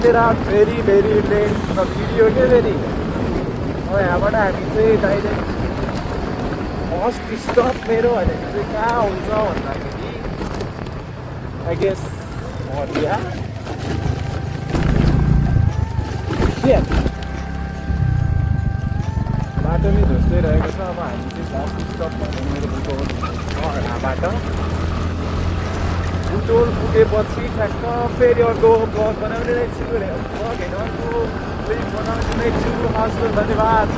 started out very late the video के फेरि यहाँबाट हामी चाहिँ डाइरेक्ट फर्स्ट स्टप मेरो भनेको चाहिँ कहाँ हुन्छ भन्दाखेरि आई गेस हरिया बाटो नै धुस्दै रहेको छ। अब हामी चाहिँ फर्स्ट स्टप भन्ने मेरो बुटोल घरबाट बुटोल पुगेपछि ठ्याक्क फेरि अर्को ब्लग बनाउने रहेछु ब्लग होइन अर्को क्लिप बनाउने रहेछु। हस् धन्यवाद।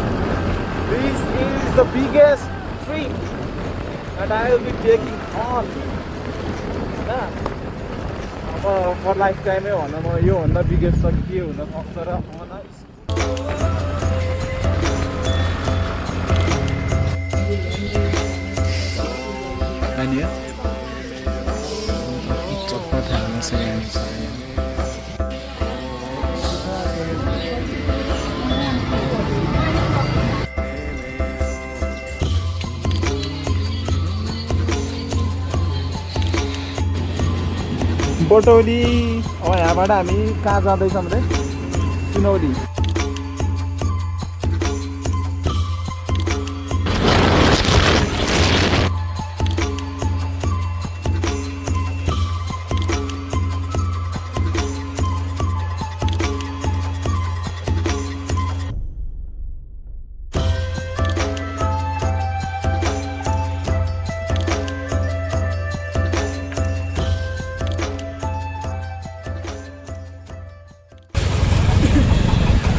This is the biggest trip that I will be taking on. अब फर लाइफ टाइमै भन्न म योभन्दा बिगेस्ट त के हुन सक्छ र मलाई बटौली। अब यहाँबाट हामी कहाँ जाँदैछौँ रे? सुनौली।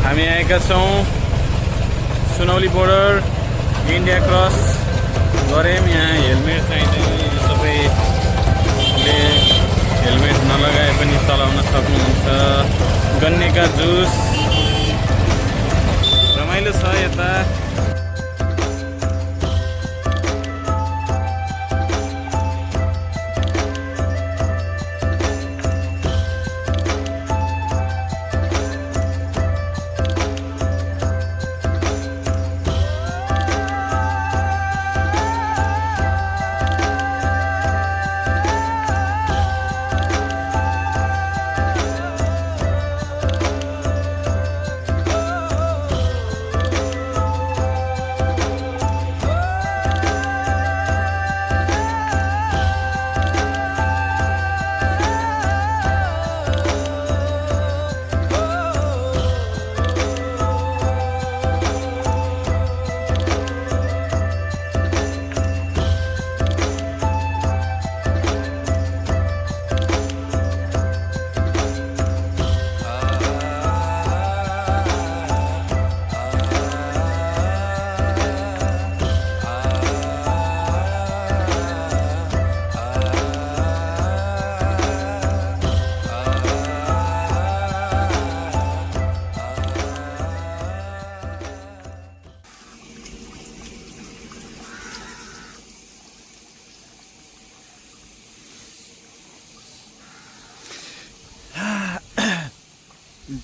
हामी आएका छौँ सुनौली बोर्डर इन्डिया क्रस गऱ्यौँ। यहाँ हेलमेट चाहिँदैन, सबैले हेलमेट नलगाए पनि चलाउन सक्नुहुन्छ। गन्नेका जुस रमाइलो छ यता।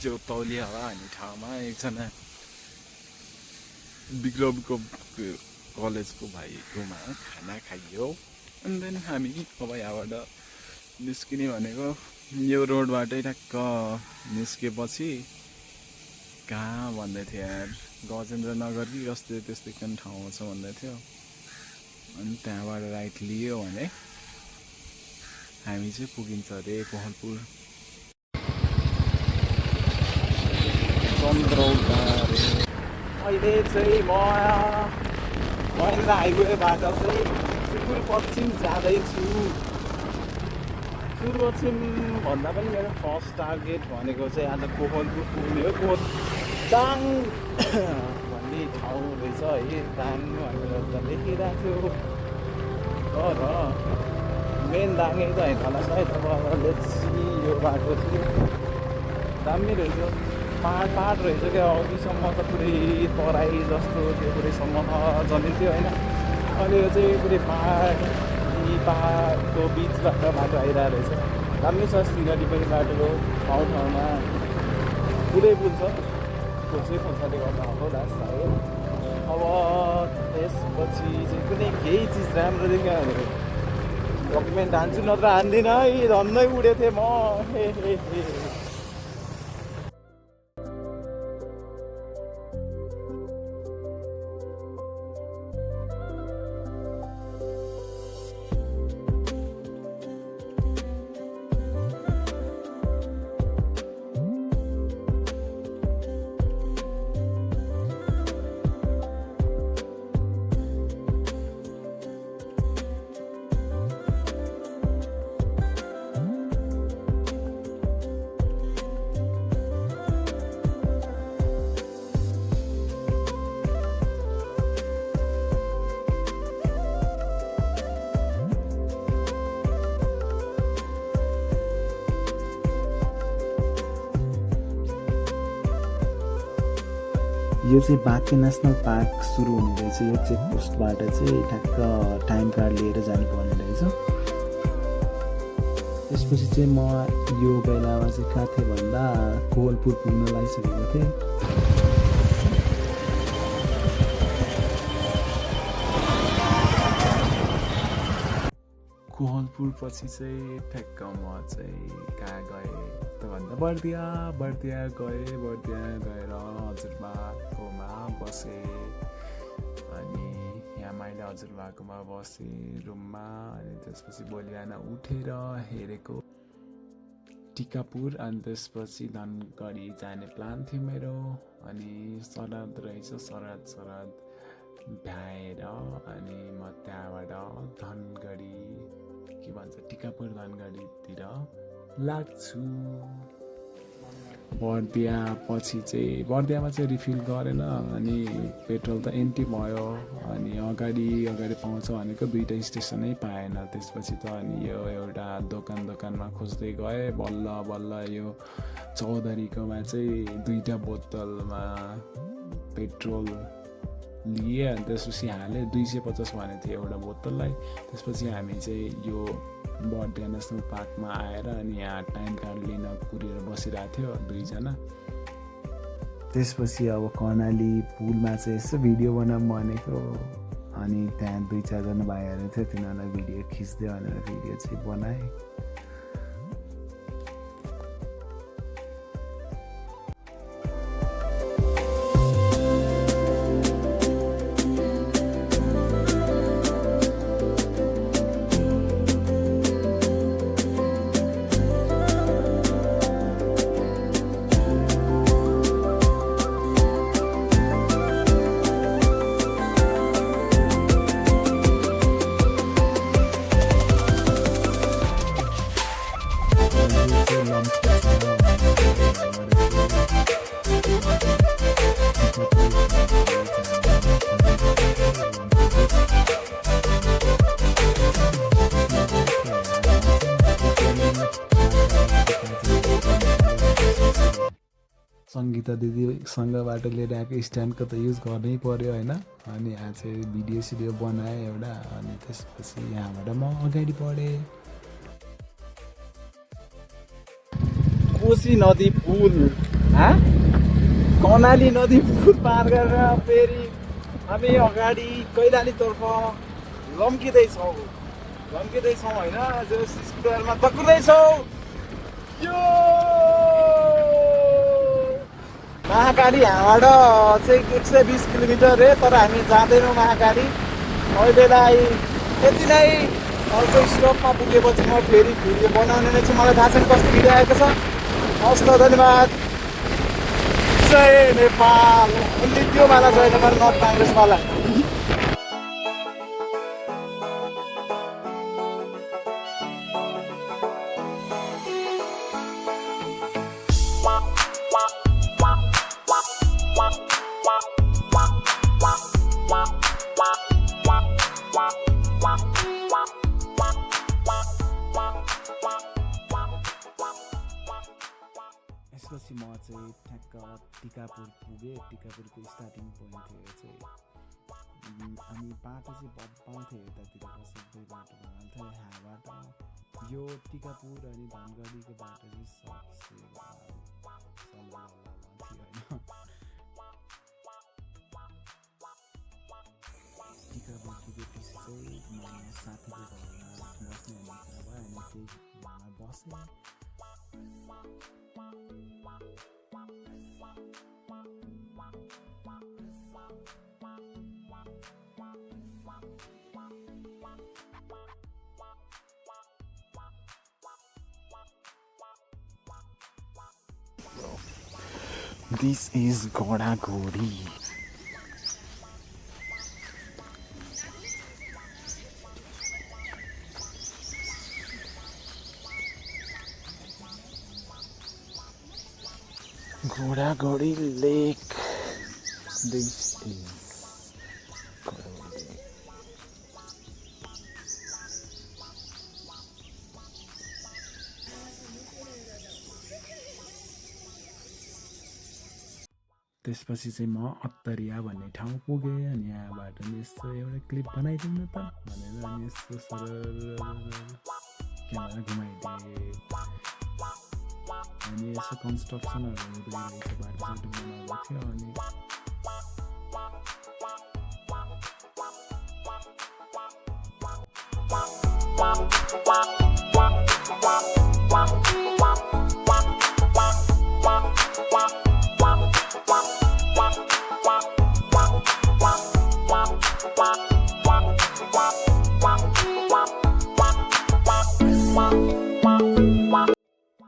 जो तौलिया होला भन्ने ठाउँमा एकजना विक्रमको कलेजको भाइकोमा खाना खाइयो। अनि देन हामी अब यहाँबाट निस्किने भनेको यो रोडबाटै ठ्याक्क निस्केपछि कहाँ भन्दै थियो यार, गजेन्द्रनगर कि कस्तो त्यस्तै कुन ठाउँमा छ भन्दै थियो। अनि त्यहाँबाट राइट लियो भने हामी चाहिँ पुगिन्छ अरे कोहलपुर। अहिले चाहिँ म महेन्द्र हाइवेबाट चाहिँ सुदूरपश्चिम जाँदैछु। सुदूरपश्चिम भन्दा पनि मेरो फर्स्ट टार्गेट भनेको चाहिँ आज कोहलपुर पुग्ने हो। दाङ भन्ने ठाउँ रहेछ है, दाङ भनेर त लेखिरहेको थियो तर मेन दाङै त होइन होला सायद। अब लेट्स सी यो बाटो चाहिँ दामी रहेछ, पाहाड रहेछ क्या। अघिसम्म त पुरै तराई जस्तो त्यो पुरैसम्म जमिन्थ्यो होइन। अहिले यो चाहिँ पुरै पाहाडको बिचबाट बाटो आइरहेको रहेछ। दामी छ सिनरी पनि बाटोको ठाउँमा पुरै पुग्छ। खोज्दै खोज्दै गर्दा होला सायद। अब त्यसपछि चाहिँ कुनै केही चिज राम्रो देखियो भने डकुमेन्ट हान्छु, नत्र हान्दिनँ है। धन्दै उडेको थिएँ म। यो चाहिँ बाँके नेसनल पार्क सुरु हुने रहेछ। यो चेकपोस्टबाट चाहिँ ठ्याक्क टाइम कार्ड लिएर जानुपर्ने रहेछ। त्यसपछि चाहिँ म यो बेलामा चाहिँ कहाँ थिएँ भन्दा कोहलपुर पुग्न लागिसकेको थिएँ। कोहलपुर पछि चाहिँ ठ्याक्क म चाहिँ कहाँ गएँ त भन्दा बर्दिया गएँ। बर्दिया गएर हजुरबाकोमा बसेँ। अनि यहाँ मैले हजुरबाकोमा बसेँ रुममा। अनि त्यसपछि भोलि बिहान उठेर हेरेको टिकापुर। अनि त्यसपछि धनगढी जाने प्लान थियो मेरो। अनि सरद रहेछ, सरद भ्याएर अनि म त्यहाँबाट धनगढी के भन्छ टिकापुर धनगढीतिर लाग्छु। बर्दिया पछि चाहिँ बर्दियामा चाहिँ रिफिल गरेन। अनि पेट्रोल त एन्टी भयो। अनि अगाडि पाउँछ भनेको 2टा स्टेसनै पाएन। त्यसपछि त अनि यो एउटा दोकानमा खोज्दै गएँ। बल्ल यो चौधरीकोमा चाहिँ 2टा बोतलमा पेट्रोल लिए। अनि त्यसपछि हालेँ 250 भनेको थियो एउटा बोतललाई। त्यसपछि हामी चाहिँ यो बर्दिया नेसनल पार्कमा आएर अनि यहाँ टाइम कार्ड लिन कुरेर बसिरहेको थियो 2जना। त्यसपछि अब कर्णाली पुलमा चाहिँ यसो भिडियो बनाऊँ भनेको। अनि त्यहाँ 2-4जना भाइहरू थियो, तिनीहरूलाई भिडियो खिच्दै भनेर भिडियो चाहिँ बनाएँ। सङ्गीता दिदीसँगबाट लिएर आएको स्ट्यान्डको त युज गर्नै पर्यो होइन। अनि यहाँ चाहिँ भिडियो बनाएँ एउटा। अनि त्यसपछि यहाँबाट म अगाडि बढेँ। कोशी नदी पुल कर्णाली नदी पुल पार गरेर फेरि हामी अगाडि कैलालीतर्फ लम्किँदैछौँ होइन। स्कुटरमा दक्कुँदैछौँ। यो महाकाली यहाँबाट चाहिँ 120 किलोमिटर रे, तर हामी जाँदैनौँ महाकाली अहिलेलाई। यति नै। अर्को स्टपमा पुगेपछि म फेरि भिडियो बनाउने नै छु। मलाई थाहा छैन कस्तो भिडियो आएको छ। हस् त, धन्यवाद। जय नेपाल। उनले त्यो वाला जय नेपाल, नट काङ्ग्रेसवाला। त्यसपछि म चाहिँ ठ्याक्क टिकापुर पुगेँ। टिकापुरको स्टार्टिङ पोइन्ट थियो चाहिँ। अनि बाटो चाहिँ बब्बाल थियो यतातिरको सबै बाटो बनाएको थियो यहाँबाट। यो टिकापुर अनि धनगढीको बाटो चाहिँ सबसे थियो होइन। टिकापुर पुगेपछि चाहिँ म साथीको घरमा बस्ने हुने कुरा भयो। अनि त्यही घरमा बसेँ। This is Godagori. Godagori Lake. This is Godagori. त्यसपछि चाहिँ म अत्तरिया भन्ने ठाउँ पुगेँ अनि यहाँबाट नि यस्तो एउटा क्लिप बनाइदिउँ न त भनेर अनि यस्तो सरर क्यामेरा घुमाइदिएँ अनि यसो कन्स्ट्रक्सनहरू हुँदै रहेछ बाटोसाटो बनाउँदै थियो अनि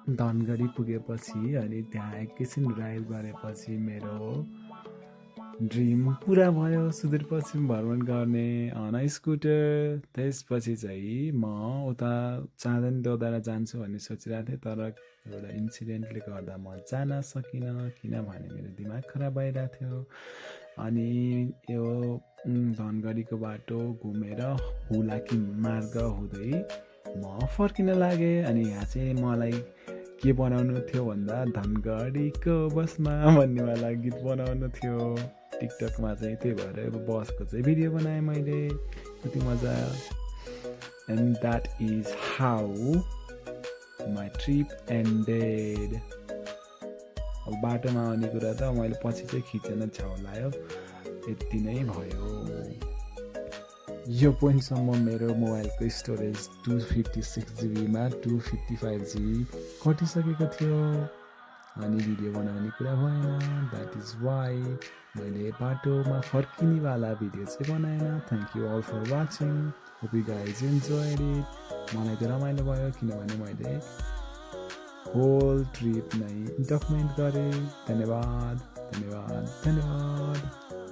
धनगढी पुगेपछि अनि त्यहाँ एकैछिन राइड गरेपछि मेरो ड्रिम पुरा भयो सुदूरपश्चिम भ्रमण गर्ने अन स्कुटर त्यसपछि चाहिँ म उता चाँदनी दोधारा जान्छु भन्ने सोचिरहेको थिएँ तर एउटा इन्सिडेन्टले गर्दा म जान सकिनँ किनभने मेरो दिमाग खराब भइरहेको थियो अनि यो धनगढीको बाटो घुमेर हुलाकी मार्ग हुँदै म फर्किन लागेँ अनि यहाँ चाहिँ मलाई के बनाउनु थियो भन्दा धनगढीको बसमा भन्नेवाला गीत बनाउनु थियो टिकटकमा चाहिँ त्यही भएर अब बसको चाहिँ भिडियो बनाएँ मैले कति मजा and that is how my trip ended अब बाटोमा आउने कुरा त मैले पछि चाहिँ खिचेन छ्याउलायो यति नै भयो यो पोइन्टसम्म मेरो मोबाइलको स्टोरेज 256 जीबीमा 255 जीबी कटिसकेको थियो अनि भिडियो बनाउने कुरा भएन द्याट इज वाइ मैले बाटोमा फर्किनेवाला भिडियो चाहिँ बनाएन thank you all for watching hope you guys enjoyed it मलाई त रमाइलो भयो किनभने मैले होल ट्रिप नै डकुमेन्ट गरेँ धन्यवाद धन्यवाद धन्यवाद